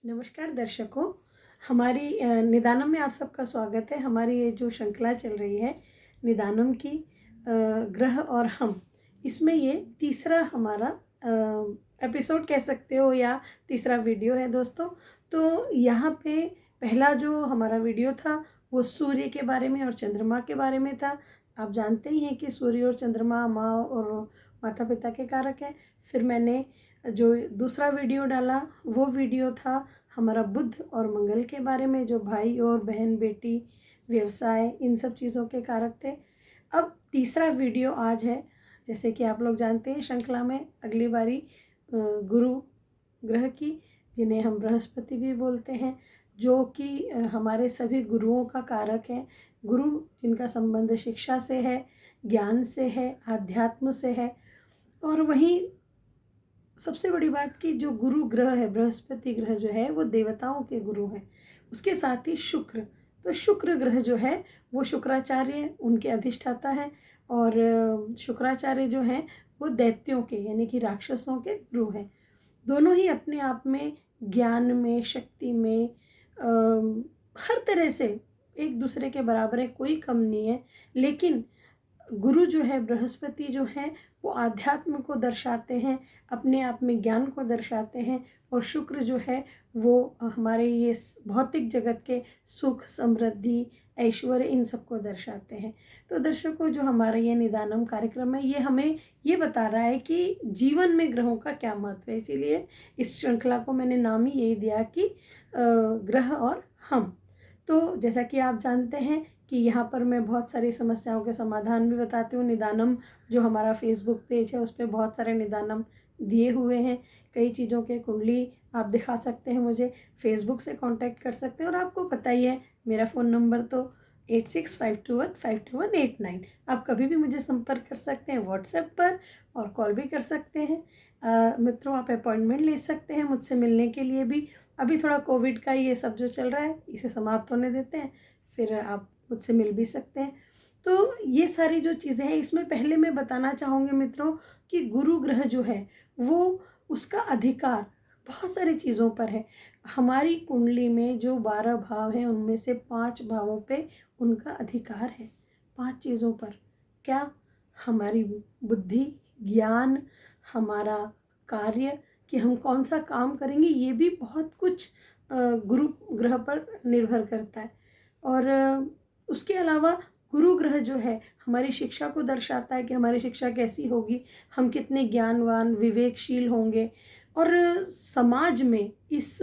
नमस्कार दर्शकों, हमारी निदानम में आप सबका स्वागत है। हमारी ये जो श्रृंखला चल रही है निदानम की, ग्रह और हम, इसमें ये तीसरा हमारा एपिसोड कह सकते हो या तीसरा वीडियो है दोस्तों। तो यहाँ पे पहला जो हमारा वीडियो था वो सूर्य के बारे में और चंद्रमा के बारे में था। आप जानते ही हैं कि सूर्य और चंद्रमा माँ और माता पिता के कारक हैं। फिर मैंने जो दूसरा वीडियो डाला वो वीडियो था हमारा बुध और मंगल के बारे में, जो भाई और बहन बेटी व्यवसाय इन सब चीज़ों के कारक थे। अब तीसरा वीडियो आज है, जैसे कि आप लोग जानते हैं श्रृंखला में अगली बारी गुरु ग्रह की, जिन्हें हम बृहस्पति भी बोलते हैं, जो कि हमारे सभी गुरुओं का कारक है। गुरु जिनका संबंध शिक्षा से है, ज्ञान से है, आध्यात्म से है। और वहीं सबसे बड़ी बात कि जो गुरु ग्रह है, बृहस्पति ग्रह जो है, वो देवताओं के गुरु हैं। उसके साथ ही शुक्र, तो शुक्र ग्रह जो है वो शुक्राचार्य उनके अधिष्ठाता है। और शुक्राचार्य जो हैं वो दैत्यों के यानी कि राक्षसों के गुरु हैं। दोनों ही अपने आप में ज्ञान में, शक्ति में, हर तरह से एक दूसरे के बराबर है, कोई कम नहीं है। लेकिन गुरु जो है, बृहस्पति जो है, वो आध्यात्म को दर्शाते हैं, अपने आप में ज्ञान को दर्शाते हैं। और शुक्र जो है वो हमारे ये भौतिक जगत के सुख, समृद्धि, ऐश्वर्य इन सब को दर्शाते हैं। तो दर्शकों, जो हमारा ये निदानम कार्यक्रम है ये हमें ये बता रहा है कि जीवन में ग्रहों का क्या महत्व है। इसीलिए इस श्रृंखला को मैंने नाम ही यही दिया कि ग्रह और हम। तो जैसा कि आप जानते हैं कि यहाँ पर मैं बहुत सारी समस्याओं के समाधान भी बताती हूँ। निदानम जो हमारा फेसबुक पेज है उस पर बहुत सारे निदानम दिए हुए हैं। कई चीज़ों के कुंडली आप दिखा सकते हैं, मुझे फेसबुक से कांटेक्ट कर सकते हैं। और आपको पता ही है मेरा फ़ोन नंबर तो 8652152189। आप कभी भी मुझे संपर्क कर सकते हैं व्हाट्सएप पर, और कॉल भी कर सकते हैं। मित्रों, आप अपॉइंटमेंट ले सकते हैं मुझसे मिलने के लिए भी। अभी थोड़ा कोविड का ये सब जो चल रहा है इसे समाप्त होने देते हैं, फिर आप मुझसे मिल भी सकते हैं। तो ये सारी जो चीज़ें हैं, इसमें पहले मैं बताना चाहूँगी मित्रों कि गुरु ग्रह जो है वो, उसका अधिकार बहुत सारी चीज़ों पर है। हमारी कुंडली में जो 12 भाव हैं उनमें से 5 भावों पे उनका अधिकार है। 5 चीज़ों पर क्या? हमारी बुद्धि, ज्ञान, हमारा कार्य, कि हम कौन सा काम करेंगे, ये भी बहुत कुछ गुरु ग्रह पर निर्भर करता है। और उसके अलावा गुरु ग्रह जो है हमारी शिक्षा को दर्शाता है कि हमारी शिक्षा कैसी होगी, हम कितने ज्ञानवान, विवेकशील होंगे। और समाज में, इस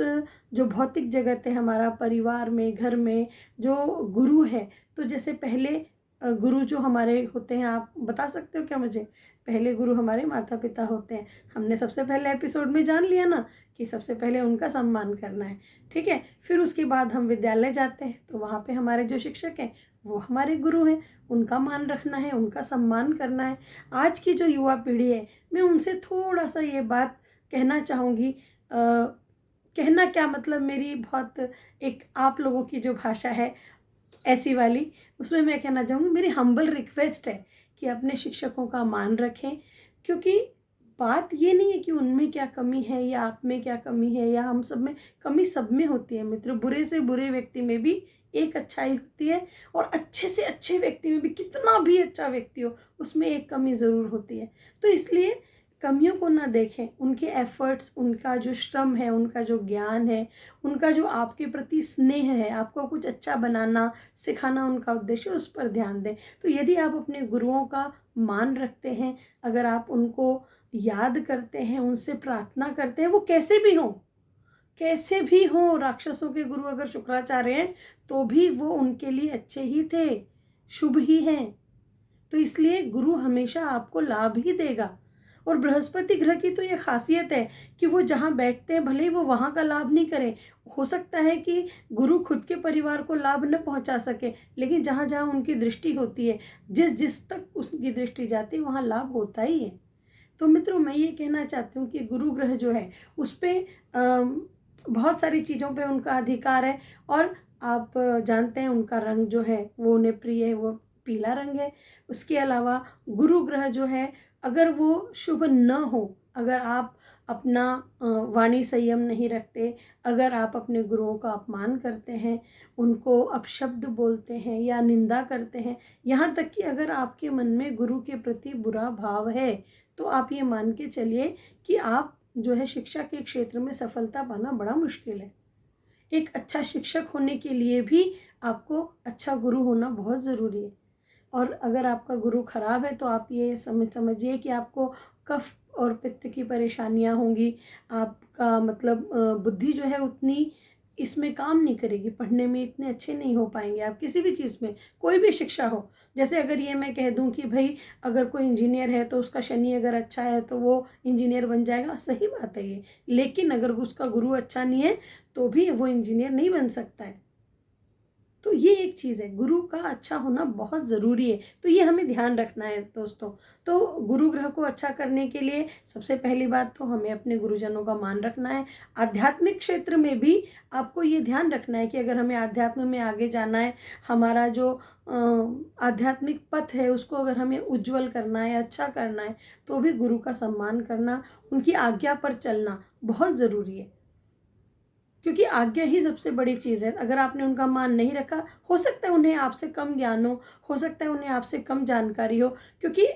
जो भौतिक जगत है, हमारा परिवार में, घर में जो गुरु है, तो जैसे पहले गुरु जो हमारे होते हैं, आप बता सकते हो क्या मुझे? पहले गुरु हमारे माता पिता होते हैं। हमने सबसे पहले एपिसोड में जान लिया ना कि सबसे पहले उनका सम्मान करना है, ठीक है। फिर उसके बाद हम विद्यालय जाते हैं तो वहाँ पे हमारे जो शिक्षक हैं वो हमारे गुरु हैं, उनका मान रखना है, उनका सम्मान करना है। आज की जो युवा पीढ़ी है, मैं उनसे थोड़ा सा ये बात कहना चाहूँगी। कहना क्या मतलब, मेरी बहुत एक आप लोगों की जो भाषा है ऐसी वाली, उसमें मैं कहना चाहूँगी, मेरी हम्बल रिक्वेस्ट है कि अपने शिक्षकों का मान रखें। क्योंकि बात ये नहीं है कि उनमें क्या कमी है या आप में क्या कमी है या हम सब में, कमी सब में होती है मित्र। बुरे से बुरे व्यक्ति में भी एक अच्छाई होती है, और अच्छे से अच्छे व्यक्ति में भी, कितना भी अच्छा व्यक्ति हो, उसमें एक कमी ज़रूर होती है। तो इसलिए कमियों को ना देखें, उनके एफर्ट्स, उनका जो श्रम है, उनका जो ज्ञान है, उनका जो आपके प्रति स्नेह है, आपको कुछ अच्छा बनाना सिखाना उनका उद्देश्य, उस पर ध्यान दें। तो यदि आप अपने गुरुओं का मान रखते हैं, अगर आप उनको याद करते हैं, उनसे प्रार्थना करते हैं, वो कैसे भी हों, कैसे भी हों, राक्षसों के गुरु अगर शुक्राचार्य हैं तो भी वो उनके लिए अच्छे ही थे, शुभ ही हैं। तो इसलिए गुरु हमेशा आपको लाभ ही देगा। और बृहस्पति ग्रह की तो ये खासियत है कि वो जहाँ बैठते हैं, भले ही वो वहाँ का लाभ नहीं करें, हो सकता है कि गुरु खुद के परिवार को लाभ न पहुँचा सके, लेकिन जहाँ जहाँ उनकी दृष्टि होती है, जिस जिस तक उनकी दृष्टि जाती है, वहाँ लाभ होता ही है। तो मित्रों, मैं ये कहना चाहती हूँ कि गुरु ग्रह जो है उस पर बहुत सारी चीज़ों पे उनका अधिकार है। और आप जानते हैं उनका रंग जो है वो उन्हें प्रिय है, वो पीला रंग है। उसके अलावा गुरु ग्रह जो है, अगर वो शुभ न हो, अगर आप अपना वाणी संयम नहीं रखते, अगर आप अपने गुरुओं का अपमान करते हैं, उनको अपशब्द बोलते हैं या निंदा करते हैं, यहाँ तक कि अगर आपके मन में गुरु के प्रति बुरा भाव है, तो आप ये मान के चलिए कि आप जो है शिक्षा के क्षेत्र में सफलता पाना बड़ा मुश्किल है। एक अच्छा शिक्षक होने के लिए भी आपको अच्छा गुरु होना बहुत ज़रूरी है। और अगर आपका गुरु खराब है तो आप ये समझिए कि आपको कफ और पित्त की परेशानियां होंगी। आपका मतलब बुद्धि जो है उतनी इसमें काम नहीं करेगी, पढ़ने में इतने अच्छे नहीं हो पाएंगे आप किसी भी चीज़ में, कोई भी शिक्षा हो। जैसे अगर ये मैं कह दूं कि भाई अगर कोई इंजीनियर है तो उसका शनि अगर अच्छा है तो वो इंजीनियर बन जाएगा, सही बात है ये, लेकिन अगर उसका गुरु अच्छा नहीं है तो भी वो इंजीनियर नहीं बन सकता है। तो ये एक चीज़ है, गुरु का अच्छा होना बहुत ज़रूरी है, तो ये हमें ध्यान रखना है दोस्तों। तो गुरु ग्रह को अच्छा करने के लिए सबसे पहली बात तो हमें अपने गुरुजनों का मान रखना है। आध्यात्मिक क्षेत्र में भी आपको ये ध्यान रखना है कि अगर हमें आध्यात्म में आगे जाना है, हमारा जो आध्यात्मिक पथ है उसको अगर हमें उज्जवल करना है, अच्छा करना है, तो भी गुरु का सम्मान करना, उनकी आज्ञा पर चलना बहुत ज़रूरी है। क्योंकि आज्ञा ही सबसे बड़ी चीज़ है। अगर आपने उनका मान नहीं रखा, हो सकता है उन्हें आपसे कम ज्ञान हो सकता है उन्हें आपसे कम जानकारी हो, क्योंकि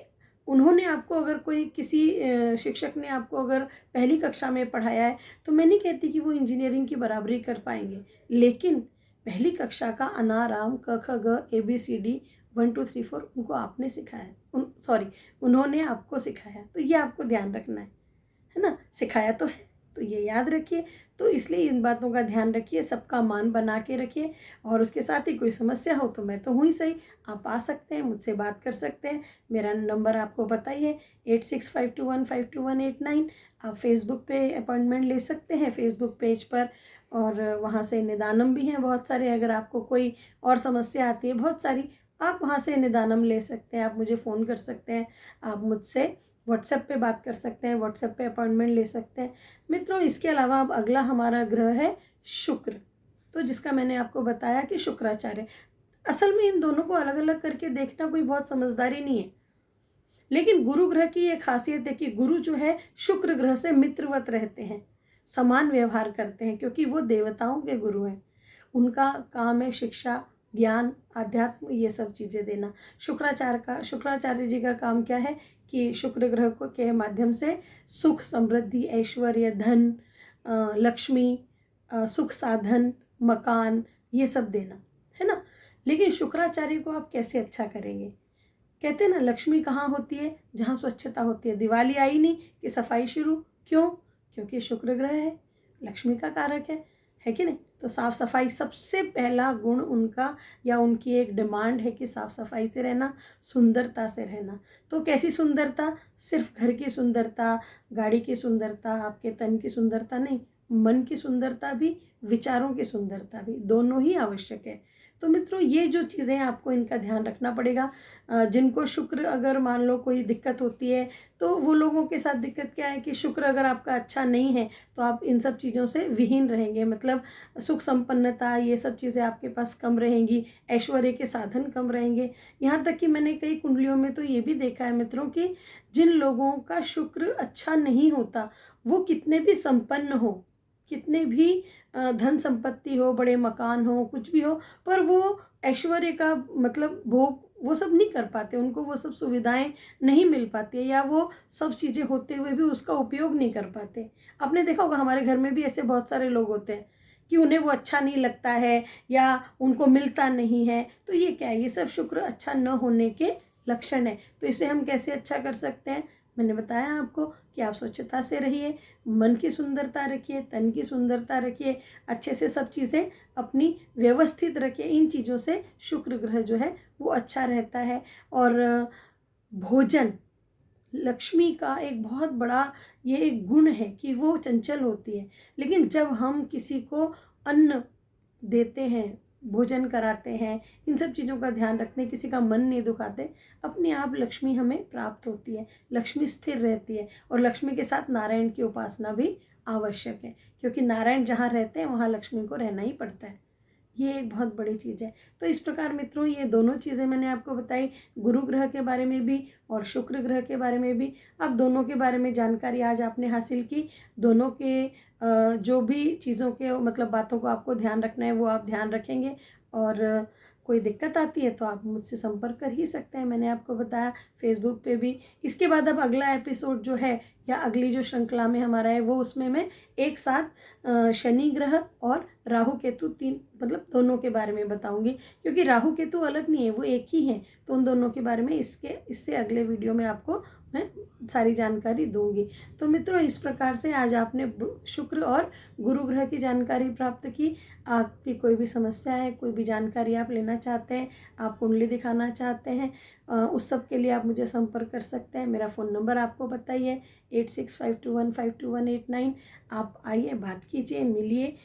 उन्होंने आपको अगर कोई किसी शिक्षक ने आपको अगर पहली कक्षा में पढ़ाया है, तो मैं नहीं कहती कि वो इंजीनियरिंग की बराबरी कर पाएंगे, लेकिन पहली कक्षा का अनाराम क ख ग ABCD 1 2 3 4 उनको आपने सिखाया है, उन्होंने आपको सिखाया, तो ये आपको ध्यान रखना है ना, सिखाया तो है, तो ये याद रखिए। तो इसलिए इन बातों का ध्यान रखिए, सबका मान बना के रखिए, और उसके साथ ही कोई समस्या हो तो मैं तो हूँ ही सही, आप आ सकते हैं, मुझसे बात कर सकते हैं। मेरा नंबर आपको पता ही है 8652152189। आप फेसबुक पे अपॉइंटमेंट ले सकते हैं, फेसबुक पेज पर, और वहाँ से निदानम भी हैं बहुत सारे। अगर आपको कोई और समस्या आती है बहुत सारी, आप वहाँ से निदानम ले सकते हैं, आप मुझे फ़ोन कर सकते हैं, आप मुझसे व्हाट्सएप पे बात कर सकते हैं, व्हाट्सएप पे अपॉइंटमेंट ले सकते हैं मित्रों। इसके अलावा अब अगला हमारा ग्रह है शुक्र, तो जिसका मैंने आपको बताया कि शुक्राचार्य। असल में इन दोनों को अलग अलग करके देखना कोई बहुत समझदारी नहीं है, लेकिन गुरु ग्रह की ये खासियत है कि गुरु जो है शुक्र ग्रह से मित्रवत रहते हैं, समान व्यवहार करते हैं, क्योंकि वो देवताओं के गुरु हैं। उनका काम है शिक्षा, ज्ञान, अध्यात्म, ये सब चीज़ें देना। शुक्राचार्य जी का काम क्या है कि शुक्र ग्रह को के माध्यम से सुख, समृद्धि, ऐश्वर्य, धन, लक्ष्मी, सुख साधन, मकान, ये सब देना है ना। लेकिन शुक्राचार्य को आप कैसे अच्छा करेंगे? कहते हैं ना, लक्ष्मी कहाँ होती है? जहाँ स्वच्छता होती है। दिवाली आई नहीं कि सफाई शुरू, क्यों? क्योंकि शुक्र ग्रह है, लक्ष्मी का कारक है कि नहीं? तो साफ सफाई सबसे पहला गुण उनका, या उनकी एक डिमांड है कि साफ सफाई से रहना, सुंदरता से रहना। तो कैसी सुंदरता? सिर्फ घर की सुंदरता, गाड़ी की सुंदरता, आपके तन की सुंदरता नहीं, मन की सुंदरता भी, विचारों की सुंदरता भी, दोनों ही आवश्यक है। तो मित्रों, ये जो चीज़ें हैं आपको इनका ध्यान रखना पड़ेगा। जिनको शुक्र अगर मान लो कोई दिक्कत होती है, तो वो लोगों के साथ दिक्कत क्या है कि शुक्र अगर आपका अच्छा नहीं है तो आप इन सब चीज़ों से विहीन रहेंगे, मतलब सुख संपन्नता, ये सब चीज़ें आपके पास कम रहेंगी, ऐश्वर्य के साधन कम रहेंगे। यहाँ तक कि मैंने कई कुंडलियों में तो ये भी देखा है मित्रों कि जिन लोगों का शुक्र अच्छा नहीं होता, वो कितने भी संपन्न हो, कितने भी धन संपत्ति हो, बड़े मकान हो, कुछ भी हो, पर वो ऐश्वर्य का मतलब भोग वो सब नहीं कर पाते, उनको वो सब सुविधाएं नहीं मिल पाती है, या वो सब चीज़ें होते हुए भी उसका उपयोग नहीं कर पाते। आपने देखा होगा हमारे घर में भी ऐसे बहुत सारे लोग होते हैं कि उन्हें वो अच्छा नहीं लगता है या उनको मिलता नहीं है। तो ये क्या है? ये सब शुक्र अच्छा न होने के लक्षण है। तो इसे हम कैसे अच्छा कर सकते हैं? मैंने बताया आपको कि आप स्वच्छता से रहिए, मन की सुंदरता रखिए, तन की सुंदरता रखिए, अच्छे से सब चीज़ें अपनी व्यवस्थित रखिए। इन चीज़ों से शुक्र ग्रह जो है वो अच्छा रहता है। और भोजन, लक्ष्मी का एक बहुत बड़ा ये एक गुण है कि वो चंचल होती है, लेकिन जब हम किसी को अन्न देते हैं, भोजन कराते हैं, इन सब चीज़ों का ध्यान रखते हैं, किसी का मन नहीं दुखाते, अपने आप लक्ष्मी हमें प्राप्त होती है, लक्ष्मी स्थिर रहती है। और लक्ष्मी के साथ नारायण की उपासना भी आवश्यक है, क्योंकि नारायण जहाँ रहते हैं वहाँ लक्ष्मी को रहना ही पड़ता है ये एक बहुत बड़ी चीज़ है। तो इस प्रकार मित्रों ये दोनों चीज़ें मैंने आपको बताई, गुरु ग्रह के बारे में भी और शुक्र ग्रह के बारे में भी। अब दोनों के बारे में जानकारी आज आपने हासिल की। दोनों के जो भी चीज़ों के मतलब बातों को आपको ध्यान रखना है वो आप ध्यान रखेंगे, और कोई दिक्कत आती है तो आप मुझसे संपर्क कर ही सकते हैं, मैंने आपको बताया फेसबुक पे भी। इसके बाद अब अगला एपिसोड जो है या अगली जो श्रृंखला में हमारा है वो, उसमें मैं एक साथ शनि ग्रह और राहु केतु तीन मतलब दोनों के बारे में बताऊंगी, क्योंकि राहु केतु अलग नहीं है, वो एक ही हैं। तो उन दोनों के बारे में इससे अगले वीडियो में आपको मैं सारी जानकारी दूंगी। तो मित्रों इस प्रकार से आज आपने शुक्र और गुरु ग्रह की जानकारी प्राप्त की। आपकी कोई भी समस्या है, कोई भी जानकारी आप लेना चाहते हैं, आप कुंडली दिखाना चाहते हैं, उस सब के लिए आप मुझे संपर्क कर सकते हैं। मेरा फ़ोन नंबर आपको बताइए 8652152189। आप आइए, बात कीजिए, मिलिए,